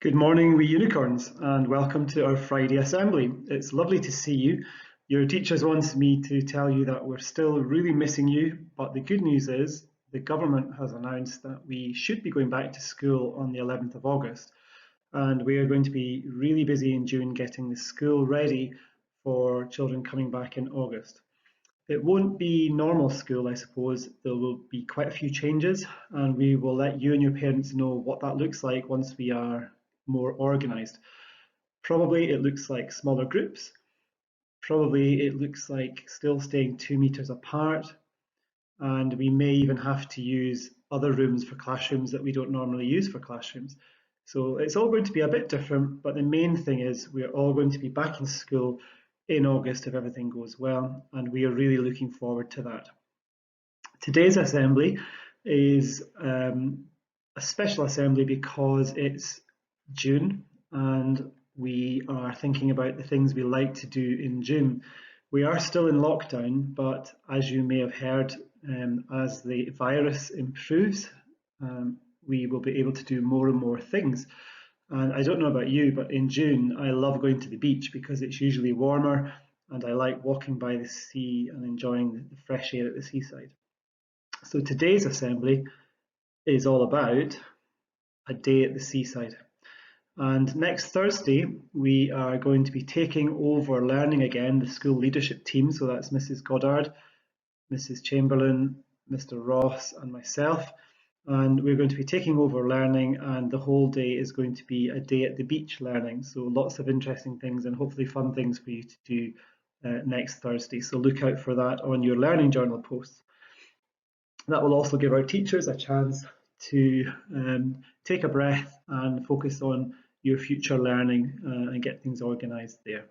Good morning, wee unicorns, and welcome to our Friday assembly. It's lovely to see you. Your teachers wants me to tell you that we're still really missing you, but the good news is the government has announced that we should be going back to school on the 11th of August, and we are going to be really busy in June getting the school ready for children coming back in August. It won't be normal school, I suppose. There will be quite a few changes, and we will let you and your parents know what that looks like once we are more organised. Probably it looks like smaller groups. Probably it looks like still staying 2 meters apart. And we may even have to use other rooms for classrooms that we don't normally use for classrooms. So it's all going to be a bit different, but the main thing is we're all going to be back in school in August if everything goes well, and we are really looking forward to that. Today's assembly is a special assembly because it's June and we are thinking about the things we like to do in June. We are still in lockdown, but as you may have heard, as the virus improves, we will be able to do more and more things. And I don't know about you, but in June, I love going to the beach because it's usually warmer and I like walking by the sea and enjoying the fresh air at the seaside. So today's assembly is all about a day at the seaside. And next Thursday, we are going to be taking over learning again, the school leadership team. So that's Mrs. Goddard, Mrs. Chamberlain, Mr. Ross, and myself. And we're going to be taking over learning, and the whole day is going to be a day at the beach learning. So lots of interesting things and hopefully fun things for you to do next Thursday. So look out for that on your learning journal posts. That will also give our teachers a chance to take a breath and focus on your future learning and get things organised there.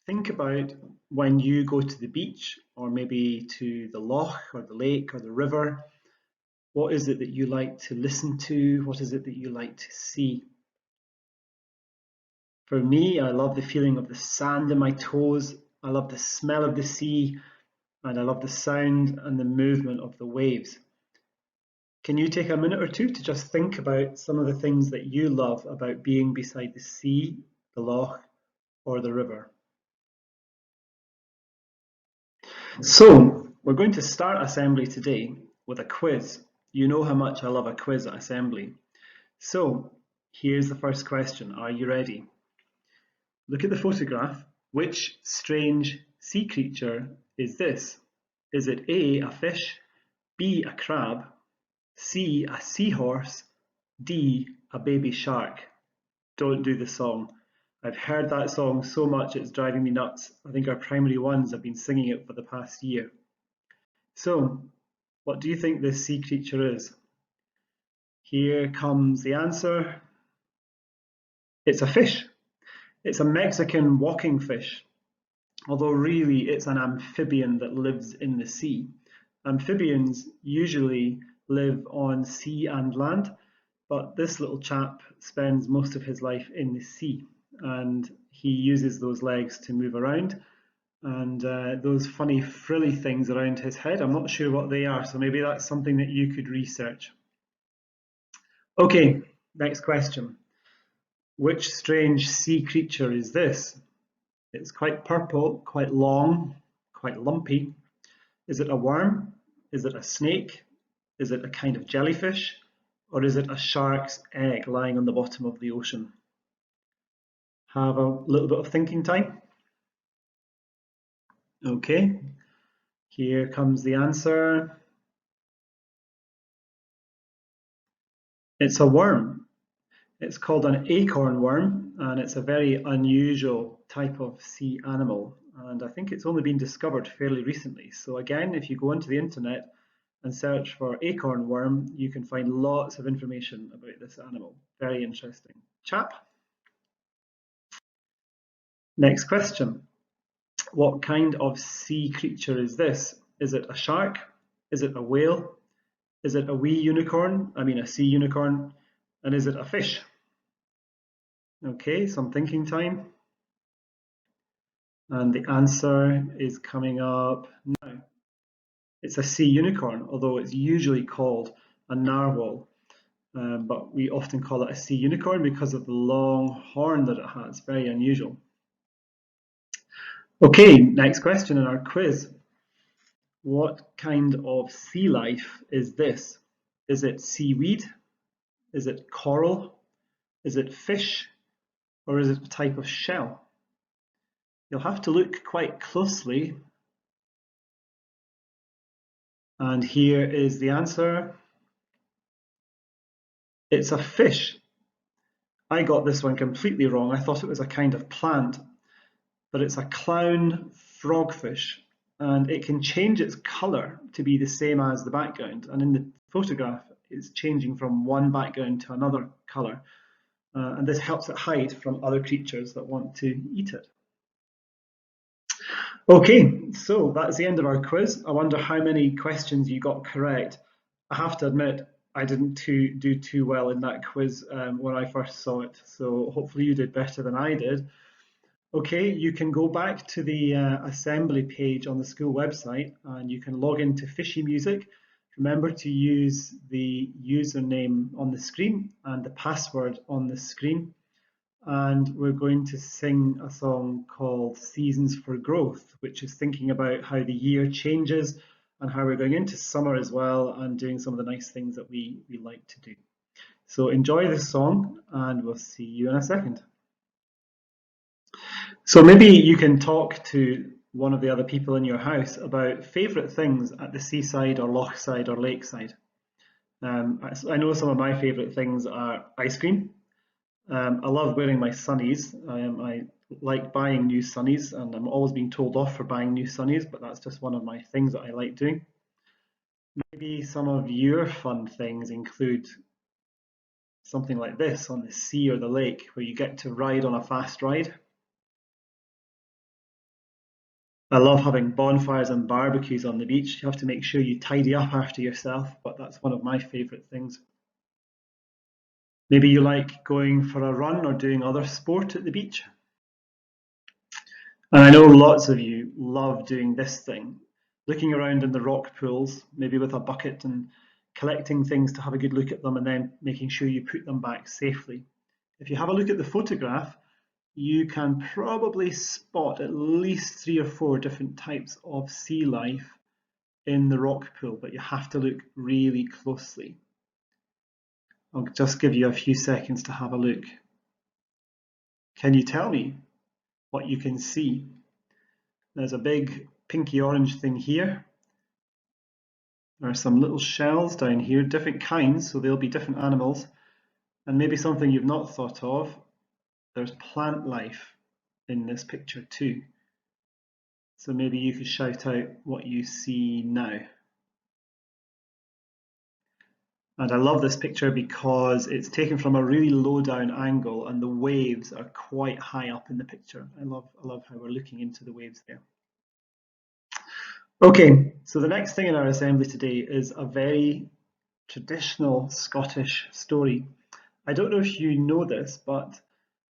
Think about when you go to the beach or maybe to the loch or the lake or the river. What is it that you like to listen to? What is it that you like to see? For me, I love the feeling of the sand in my toes. I love the smell of the sea, and I love the sound and the movement of the waves. Can you take a minute or two to just think about some of the things that you love about being beside the sea, the loch, or the river? So, we're going to start assembly today with a quiz. You know how much I love a quiz at assembly. So, here's the first question. Are you ready? Look at the photograph. Which strange sea creature is this? Is it A, a fish, B, a crab, C, a seahorse, D, a baby shark? Don't do the song. I've heard that song so much it's driving me nuts. I think our primary ones have been singing it for the past year. So, what do you think this sea creature is? Here comes the answer. It's a fish. It's a Mexican walking fish, although really it's an amphibian that lives in the sea. Amphibians usually live on sea and land, but this little chap spends most of his life in the sea, and he uses those legs to move around, and those funny frilly things around his head, I'm not sure what they are, so maybe that's something that you could research. Okay, next question. Which strange sea creature is this? It's quite purple, quite long, quite lumpy. Is it a worm? Is it a snake? Is it a kind of jellyfish? Or is it a shark's egg lying on the bottom of the ocean? Have a little bit of thinking time. Okay, here comes the answer. It's a worm. It's called an acorn worm, and it's a very unusual type of sea animal. And I think it's only been discovered fairly recently. So again, if you go onto the internet and search for acorn worm, you can find lots of information about this animal. Very interesting chap. Next question. What kind of sea creature is this? Is it a shark? Is it a whale? Is it a wee unicorn? I mean a sea unicorn. And is it a fish? Okay, some thinking time. And the answer is coming up now. It's a sea unicorn, although it's usually called a narwhal. but we often call it a sea unicorn because of the long horn that it has. Very unusual. Okay, next question in our quiz. What kind of sea life is this? Is it seaweed? Is it coral? Is it fish? Or is it a type of shell? You'll have to look quite closely. And here is the answer. It's a fish. I got this one completely wrong. I thought it was a kind of plant, but it's a clown frogfish, and it can change its colour to be the same as the background. And in the photograph, it's changing from one background to another colour. And this helps it hide from other creatures that want to eat it. Okay, so that's the end of our quiz. I wonder how many questions you got correct. I have to admit, I didn't do too well in that quiz when I first saw it, so hopefully you did better than I did. Okay, you can go back to the assembly page on the school website and you can log into Fishy Music. Remember to use the username on the screen and the password on the screen. And we're going to sing a song called Seasons for Growth, which is thinking about how the year changes and how we're going into summer as well and doing some of the nice things that we like to do. So enjoy this song and we'll see you in a second. So maybe you can talk to one of the other people in your house about favourite things at the seaside or lochside or lakeside. I know some of my favourite things are ice cream. I love wearing my sunnies. I like buying new sunnies, and I'm always being told off for buying new sunnies, but that's just one of my things that I like doing. Maybe some of your fun things include something like this on the sea or the lake, where you get to ride on a fast ride. I love having bonfires and barbecues on the beach. You have to make sure you tidy up after yourself, but that's one of my favourite things. Maybe you like going for a run or doing other sport at the beach. And I know lots of you love doing this thing, looking around in the rock pools, maybe with a bucket and collecting things to have a good look at them and then making sure you put them back safely. If you have a look at the photograph, you can probably spot at least 3 or 4 different types of sea life in the rock pool, but you have to look really closely. I'll just give you a few seconds to have a look. Can you tell me what you can see? There's a big pinky orange thing here. There are some little shells down here, different kinds, so they'll be different animals. And maybe something you've not thought of, there's plant life in this picture too. So maybe you could shout out what you see now. And I love this picture because it's taken from a really low down angle and the waves are quite high up in the picture. I love how we're looking into the waves there. Okay, so the next thing in our assembly today is a very traditional Scottish story. I don't know if you know this, but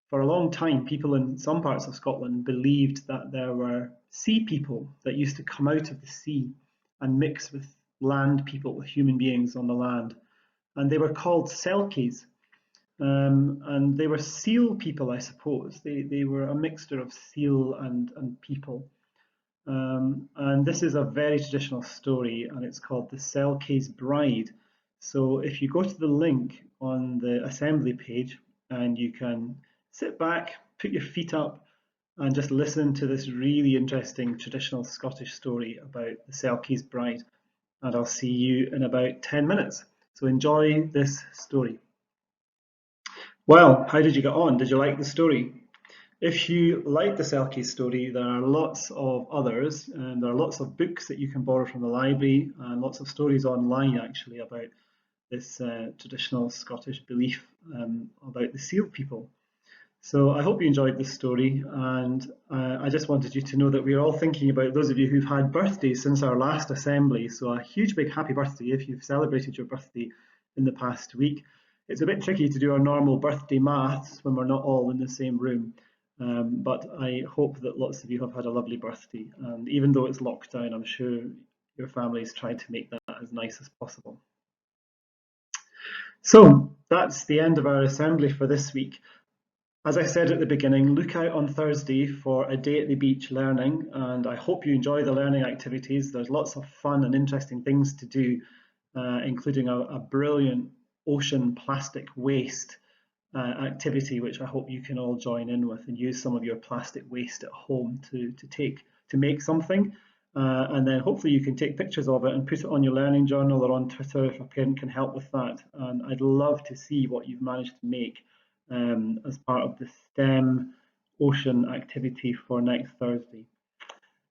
for a long time, people in some parts of Scotland believed that there were sea people that used to come out of the sea and mix with land people, with human beings on the land. And they were called Selkies. And they were seal people, I suppose. They were a mixture of seal and people. And this is a very traditional story, and it's called The Selkies Bride. So if you go to the link on the assembly page, and you can sit back, put your feet up, and just listen to this really interesting traditional Scottish story about the Selkies Bride. And I'll see you in about 10 minutes. So enjoy this story. Well, how did you get on? Did you like the story? If you like the Selkie story, there are lots of others, and there are lots of books that you can borrow from the library, and lots of stories online actually about this traditional Scottish belief about the seal people. So I hope you enjoyed this story, and I just wanted you to know that we're all thinking about those of you who've had birthdays since our last assembly. So a huge big happy birthday if you've celebrated your birthday in the past week. It's a bit tricky to do our normal birthday maths when we're not all in the same room. But I hope that lots of you have had a lovely birthday, and even though it's lockdown, I'm sure your families tried to make that as nice as possible. So that's the end of our assembly for this week. As I said at the beginning, look out on Thursday for a day at the beach learning, and I hope you enjoy the learning activities. There's lots of fun and interesting things to do, including a brilliant ocean plastic waste activity, which I hope you can all join in with and use some of your plastic waste at home to make something. And then hopefully you can take pictures of it and put it on your learning journal or on Twitter if a parent can help with that. And I'd love to see what you've managed to make as part of the STEM ocean activity for next Thursday.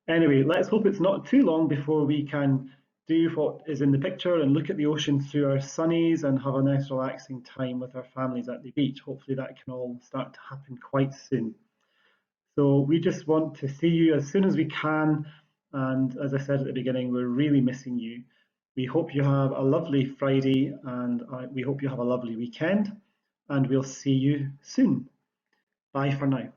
Anyway, let's hope it's not too long before we can do what is in the picture and look at the ocean through our sunnies and have a nice relaxing time with our families at the beach. Hopefully that can all start to happen quite soon. So we just want to see you as soon as we can. And as I said at the beginning, we're really missing you. We hope you have a lovely Friday and we hope you have a lovely weekend. And we'll see you soon. Bye for now.